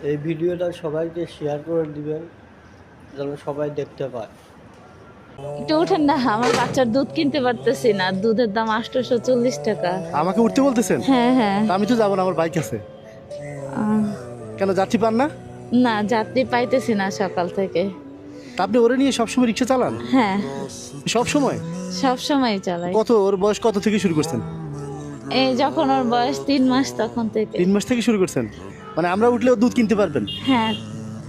এই ভিডিওটা সবাইকে শেয়ার করে দিবেন যেন সবাই দেখতে পায়। একটু ওঠেন না, আমার বাচ্চার দুধ কিনতে পারতেছি না, দুধের দাম 840 টাকা। আমাকে উঠতে বলতেছেন? হ্যাঁ হ্যাঁ। তা আমি তো যাবো না, আমার বাইক আছে। আহ, কেন যাত্রী পান না? না, যাত্রী পাইতেছি না সকাল থেকে। তা আপনি ওরে নিয়ে সবসময় রিক্সা চালান? হ্যাঁ, সব সময়? সব সময় চালাই। কত ওর বয়স কত থেকে শুরু করছেন? এই যখন ওর বয়স 3 মাস তখন থেকে। 3 মাস থেকে শুরু করছেন? মানে আমরা উঠলেও দুধ কিনতে পারবেন? হ্যাঁ।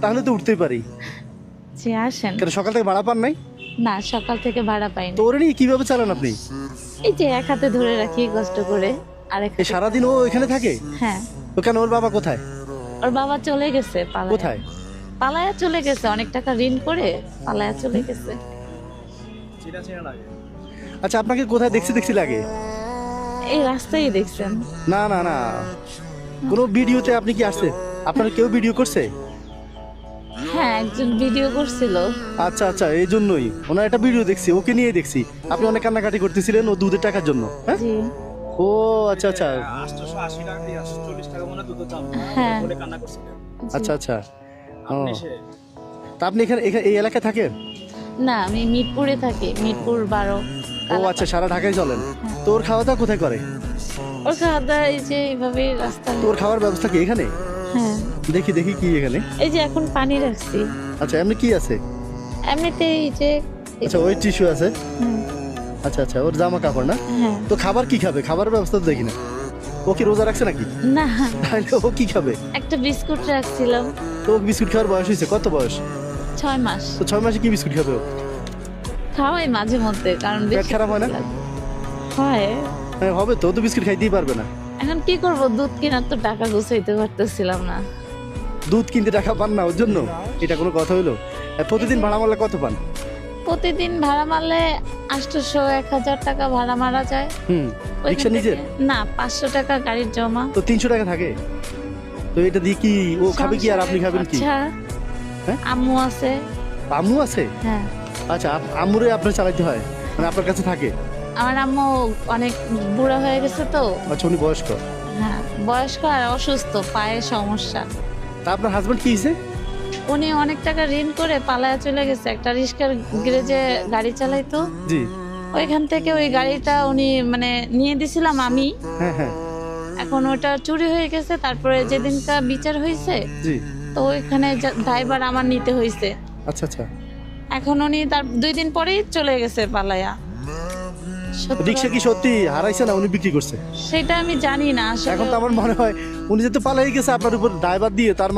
তাহলে তো উঠতেই পারি। জি আসেন। কেন সকাল থেকে ভাড়া পান নাই? না, সকাল থেকে ভাড়া পাইনি। তো ওরে নিয়ে কিভাবে চালান আপনি? এই যে এক হাতে ধরে রাখি কষ্ট করে, আর এক এই হাতে- সারাদিন ও এখানে থাকে? হ্যাঁ। তো কেন ওর বাবা কোথায়? ওর বাবা চলে গেছে পালায়া। কোথায়? পালায়া চলে গেছে, অনেক টাকা ঋণ করে পালায়া চলে গেছে। আচ্ছা, আপনাকে কোথায় দেখছি লাগে? এই রাস্তায় দেখছেন? না না না, কোনো ভিডিওতে আপনি কি আসছে? আপনার কেউ ভিডিও করছে? হ্যাঁ, একজন ভিডিও করছিল। আচ্ছা আচ্ছা, এই জন্যই ওনার একটা ভিডিও দেখছি, ওকে নিয়ে দেখছি আপনি অনেক কান্নাকাটি করতেছিলেন ও দুধের টাকার জন্য। হ্যাঁ, জি। ও আচ্ছা আচ্ছা 880 টাকা দিয়ে 840 টাকা মনে দুধের দাম হ্যাঁ। বলে কান্না করছিলেন। আচ্ছা আচ্ছা। ও, আপনি সে তা আপনি এখানে এই এলাকায় থাকেন? না, আমি মিরপুরে থাকি, মিরপুর 12। ও আচ্ছা, সারা ঢাকায় চলেন। তো ওর খাওয়া দাওয়া কোথায় করে? ওর খাওয়া দাওয়া এই যে এইভাবে রাস্তা। তো ওর খাওয়ার ব্যবস্থা কি এখানে? হ্যাঁ, দেখি দেখি কি এখানে। এই যে এখন পানি রাখছি। আচ্ছা, এমনি কি আছে? এমনিতে এই যে আচ্ছা, ওই টিস্যু আছে। হুম, আচ্ছা আচ্ছা, ওর জামা কাপড় না? হ্যাঁ। তো খাবার কি খাবে? খাবারের ব্যবস্থা তো দেখি না। ও কি রোজা রাখছে নাকি? না, তাহলে ও কি খাবে? একটা বিস্কুট রাখছিলাম। তো ও বিস্কুট খাওয়ার বয়স হয়েছে? কত বয়স? 6 মাস। তো 6 মাসে কি বিস্কুট খাবে ও? খাওয়াই মাঝে মধ্যে, কারণ পেট বেশি খারাপ হয় না? হয়। হ্যাঁ, হবে তো, ও তো বিস্কুট খাইতেই পারবে না। এখন কি করব, দুধ কেনার তো টাকা গুছাইতে পারতেছিলাম না। দুধ কিনতে টাকা পান না ওর জন্য? এটা কোনো কথা হলো? প্রতিদিন ভাড়া মারলে কত পান? প্রতিদিন ভাড়া মারলে 800-1000 টাকা ভাড়া মারা যায়। ওইখান রিক্সা থেকে- নিজের? না, 500 টাকা গাড়ির জমা। তো 300 টাকা থাকে। তো এটা দিয়ে কি ও খাবে কি আর আপনি খাবেন কি? আচ্ছা, হ্যাঁ? আম্মু আছে। আম্মু আছে? হ্যাঁ, আচ্ছা, আম্মুরে আপনার চালাইতে হয়, মানে আপনার কাছে থাকে? আমার আম্মু অনেক বুড়া হয়ে গেছে তো। আচ্ছা, উনি বয়স্ক। হ্যাঁ, বয়স্ক আর অসুস্থ, পায়ের সমস্যা। তা আপনার হাজবেন্ড কি হয়েছে? উনি অনেক টাকা ঋণ করে পালায়া চলে গেছে, একটা রিক্সার গ্যারেজে গাড়ি চালাইতো। জি। ওইখান থেকে ওই গাড়িটা উনি মানে নিয়ে দিছিলাম আমি। হ্যাঁ হ্যাঁ। এখন ওটা চুরি হয়ে গেছে, তারপরে যেদিনকা বিচার হয়েছে জি। তো ওইখানে ড্রাইভার আমার নিতে হয়েছে। আচ্ছা আচ্ছা। এখন উনি তার 2 দিন পরেই চলে গেছে পালায়া। সত্যি রিক্সা কি সত্যি হারাইছে না উনি বিক্রি করছে? সেটা আমি জানি না আসলে। এখন তো আমার মনে হয় উনি যেহেতু পালাই গেছে আপনার উপর ড্রাইভার দিয়ে, তার মানে